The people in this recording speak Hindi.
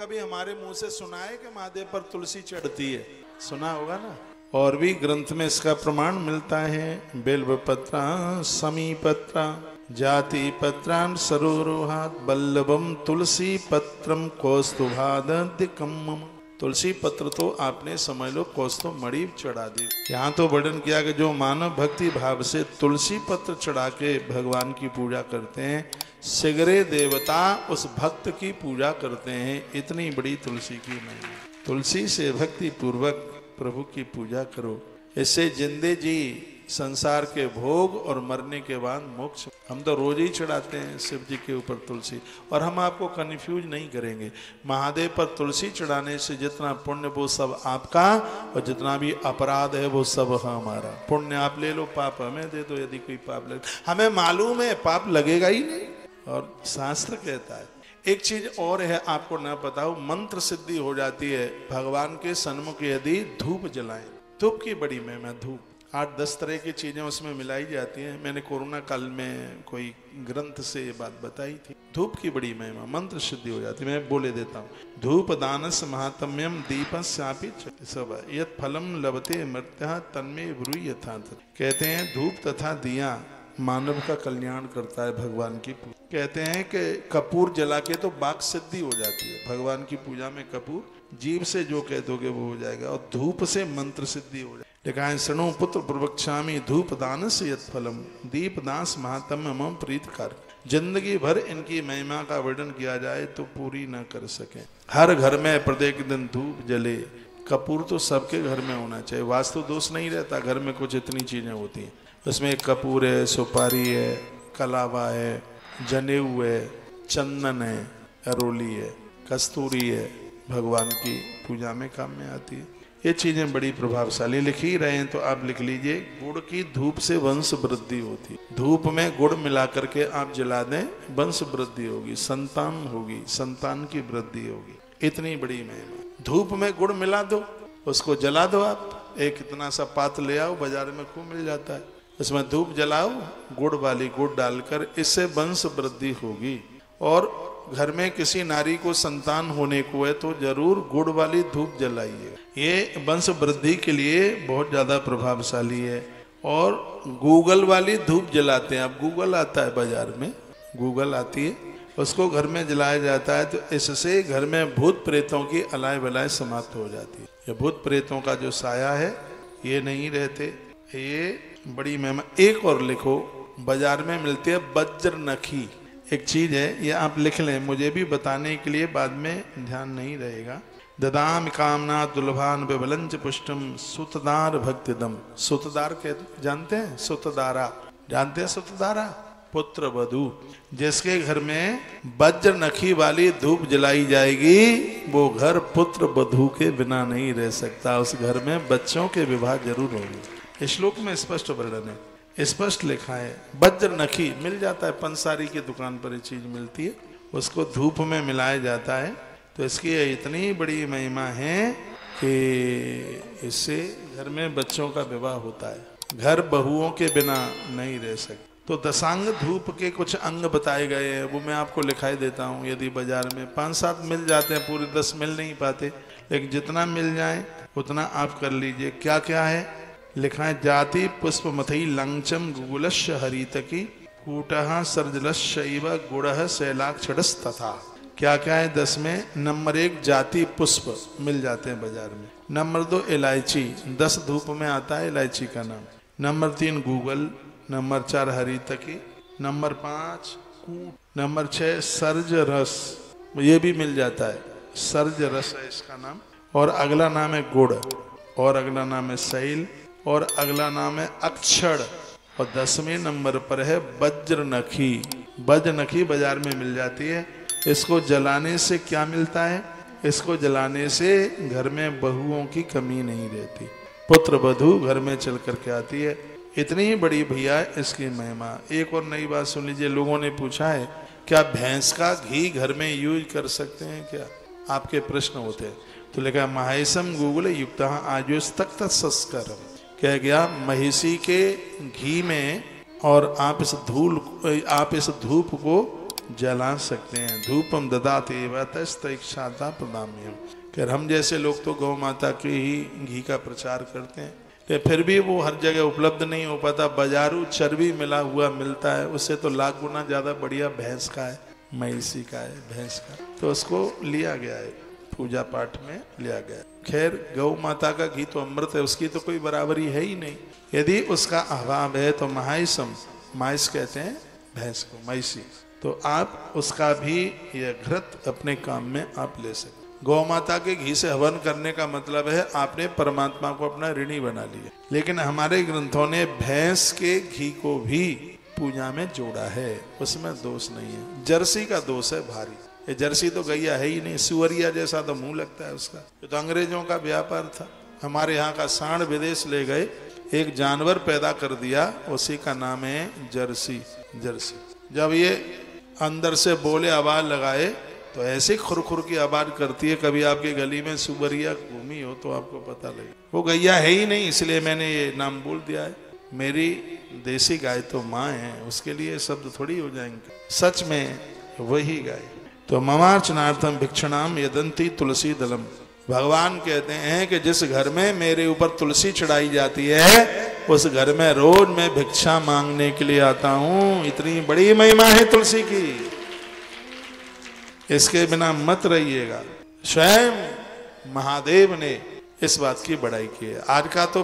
कभी हमारे मुंह से सुना है कि महादेव पर तुलसी चढ़ती है? सुना होगा ना। और भी ग्रंथ में इसका प्रमाण मिलता है। बेल्व पत्रा समीपत्रा जाति पत्रान सरोरोहात बल्लभम तुलसी पत्रम कौस्तुभादिकम। तुलसी पत्र तो आपने समझ लो कौस्तुभ मणि चढ़ा दी। यहाँ तो वर्णन किया कि जो मानव भक्ति भाव से तुलसी पत्र चढ़ा के भगवान की पूजा करते हैं, सिगरे देवता उस भक्त की पूजा करते हैं। इतनी बड़ी तुलसी की महिमा। तुलसी से भक्ति पूर्वक प्रभु की पूजा करो, इससे जिंदे जी संसार के भोग और मरने के बाद मोक्ष। हम तो रोज ही चढ़ाते हैं शिव जी के ऊपर तुलसी। और हम आपको कन्फ्यूज नहीं करेंगे, महादेव पर तुलसी चढ़ाने से जितना पुण्य वो सब आपका, और जितना भी अपराध है वो सब हमारा। पुण्य आप ले लो, पाप हमें दे दो। यदि कोई पाप लगे, हमें मालूम है पाप लगेगा ही नहीं, और शास्त्र कहता है। एक चीज और है, आपको ना पता हो, मंत्र सिद्धि हो जाती है भगवान के सन्मुख यदि धूप जलाएं। धूप की बड़ी महिमा। धूप 8-10 तरह की चीजें उसमें मिलाई जाती हैं। मैंने कोरोना काल में कोई ग्रंथ से ये बात बताई थी। धूप की बड़ी महिमा, मंत्र सिद्धि हो जाती है। मैं बोले देता हूँ। धूप दानस महात्म्यम दीपस्यापि सब यत् फलम लभते मर्त्य तन्मे ब्रूहि यथार्थ। कहते हैं धूप तथा दिया मानव का कल्याण करता है भगवान की पूजा। कहते हैं कि कपूर जला के तो वाक सिद्धि हो जाती है। भगवान की पूजा में कपूर जीव से जो कह दोगे वो हो जाएगा, और धूप से मंत्र सिद्धि हो जाएगी। लिखा है सनो पुत्र प्रवक्ष्यामि धूप दान से यत् फलम दीप दास महात्म्य मम प्रीतकार। जिंदगी भर इनकी महिमा का वर्णन किया जाए तो पूरी न कर सके। हर घर में प्रत्येक दिन धूप जले। कपूर तो सबके घर में होना चाहिए। वास्तु दोष नहीं रहता, घर में कुछ इतनी चीजें होती हैं। उसमें कपूर है, सुपारी है, कलावा है, जनेऊ है, चंदन है, अरोली है, कस्तूरी है, भगवान की पूजा में काम में आती है। ये चीजें बड़ी प्रभावशाली। लिख ही रहे हैं तो आप लिख लीजिए, गुड़ की धूप से वंश वृद्धि होती। धूप में गुड़ मिला करके आप जला दें, वंश वृद्धि होगी, संतान होगी, संतान की वृद्धि होगी। इतनी बड़ी महिमा। धूप में गुड़ मिला दो, उसको जला दो। आप एक इतना सा पात्र ले आओ, बाजार में खूब मिल जाता है, उसमें धूप जलाओ, गुड़ वाली गुड़ डालकर, इससे वंश वृद्धि होगी। और घर में किसी नारी को संतान होने को है तो जरूर गुड़ वाली धूप जलाइए। ये वंश वृद्धि के लिए बहुत ज्यादा प्रभावशाली है। और गूगल वाली धूप जलाते हैं। अब गूगल आता है बाजार में, गूगल आती है, उसको घर में जलाया जाता है। तो इससे घर में भूत प्रेतों की अलाय बलाय समाप्त हो जाती है। ये भूत प्रेतों का जो साया है ये नहीं रहते। ये बड़ी महिमा। एक और लिखो, बाजार में मिलती है वज्र नखी। एक चीज है, ये आप लिख लें, मुझे भी बताने के लिए बाद में ध्यान नहीं रहेगा। ददाम कामना दुर्लभान विबलंच पुष्टम सुतदार भक्तिदम। सुतदार के जानते हैं? सुतदारा जानते हैं? सुतदारा पुत्र वधू। जिसके घर में वज्र नखी वाली धूप जलाई जाएगी वो घर पुत्र वधू के बिना नहीं रह सकता। उस घर में बच्चों के विवाह जरूर होंगे। श्लोक में स्पष्ट वर्णन है, स्पष्ट लिखा है। वज्र नखी मिल जाता है, पंसारी की दुकान पर ये चीज मिलती है, उसको धूप में मिलाया जाता है। तो इसकी इतनी बड़ी महिमा है कि इससे घर में बच्चों का विवाह होता है। घर बहुओं के बिना नहीं रह सकते। तो दशांग धूप के कुछ अंग बताए गए हैं, वो मैं आपको लिखाई देता हूँ। यदि बाजार में 5-7 मिल जाते हैं, पूरे 10 मिल नहीं पाते, लेकिन जितना मिल जाए उतना आप कर लीजिए। क्या क्या है लिखा है? जाति पुष्प मथई लंचम गुगुलश हरितकी कूटः सर्जलशैव गुड़ः शैलाक्षरस तथा। क्या क्या है 10 में? नंबर 1 जाति पुष्प मिल जाते हैं बाजार में। नंबर 2 इलायची, 10 धूप में आता है इलायची का नाम। Number 3 Google. नंबर 4 हरितकी। नंबर 5 कूट। नंबर 6 सर्ज रस, ये भी मिल जाता है, सर्ज रस है इसका नाम। और अगला नाम है गुड़, और अगला नाम है शैल, और अगला नाम है अक्षर। और 10वें नंबर पर है वज्र नखी। वज्र नखी बाजार में मिल जाती है। इसको जलाने से क्या मिलता है? इसको जलाने से घर में बहुओं की कमी नहीं रहती, पुत्र वधू घर में चल करके आती है। इतनी बड़ी भैया इसकी महिमा। एक और नई बात सुन लीजिए। लोगों ने पूछा है क्या भैंस का घी घर में यूज कर सकते हैं क्या? आपके प्रश्न होते हैं। तो लिखा महेशम गूगल युक्त आजुष तक संस्कार। कह गया महिषी के घी में, और आप इस धूप को जला सकते हैं। धूपम ददाते व तस्तैक्षाता प्रदाम्यम। फिर हम जैसे लोग तो गौ माता के ही घी का प्रचार करते हैं, फिर भी वो हर जगह उपलब्ध नहीं हो पाता। बाजारू चर्बी मिला हुआ मिलता है, उससे तो लाख गुना ज्यादा बढ़िया भैंस का है, मैसी का है, भैंस का, तो उसको लिया गया है, पूजा पाठ में लिया गया है। खैर गौ माता का घी तो अमृत है, उसकी तो कोई बराबरी है ही नहीं। यदि उसका अभाव है तो महाइसम, माइस कहते हैं भैंस को, मैसी, तो आप उसका भी यह घृत अपने काम में आप ले सकते। गौ माता के घी से हवन करने का मतलब है आपने परमात्मा को अपना ऋणी बना लिया। लेकिन हमारे ग्रंथों ने भैंस के घी को भी पूजा में जोड़ा है, उसमें दोष नहीं है। जर्सी का दोष है भारी, ये जर्सी तो गैया है ही नहीं, सुअरिया जैसा तो मुंह लगता है उसका। तो अंग्रेजों का व्यापार था। हमारे यहाँ का सांड विदेश ले गए, एक जानवर पैदा कर दिया, उसी का नाम है जर्सी। जर्सी जब ये अंदर से बोले आवाज लगाए तो ऐसी खुरखुर की आवाज करती है, कभी आपकी गली में सुअरिया घूमी हो तो आपको पता लगे। वो गैया है ही नहीं, इसलिए मैंने ये नाम बोल दिया है। मेरी देसी गाय तो माँ है, उसके लिए शब्द थोड़ी हो जाएंगे, सच में वही गाय। तो ममार्चनार्थम भिक्षणाम यदंती तुलसी दलम। भगवान कहते हैं कि जिस घर में मेरे ऊपर तुलसी चढ़ाई जाती है उस घर में रोज मैं भिक्षा मांगने के लिए आता हूँ। इतनी बड़ी महिमा है तुलसी की, इसके बिना मत रहिएगा। स्वयं महादेव ने इस बात की बड़ाई की है। आज का तो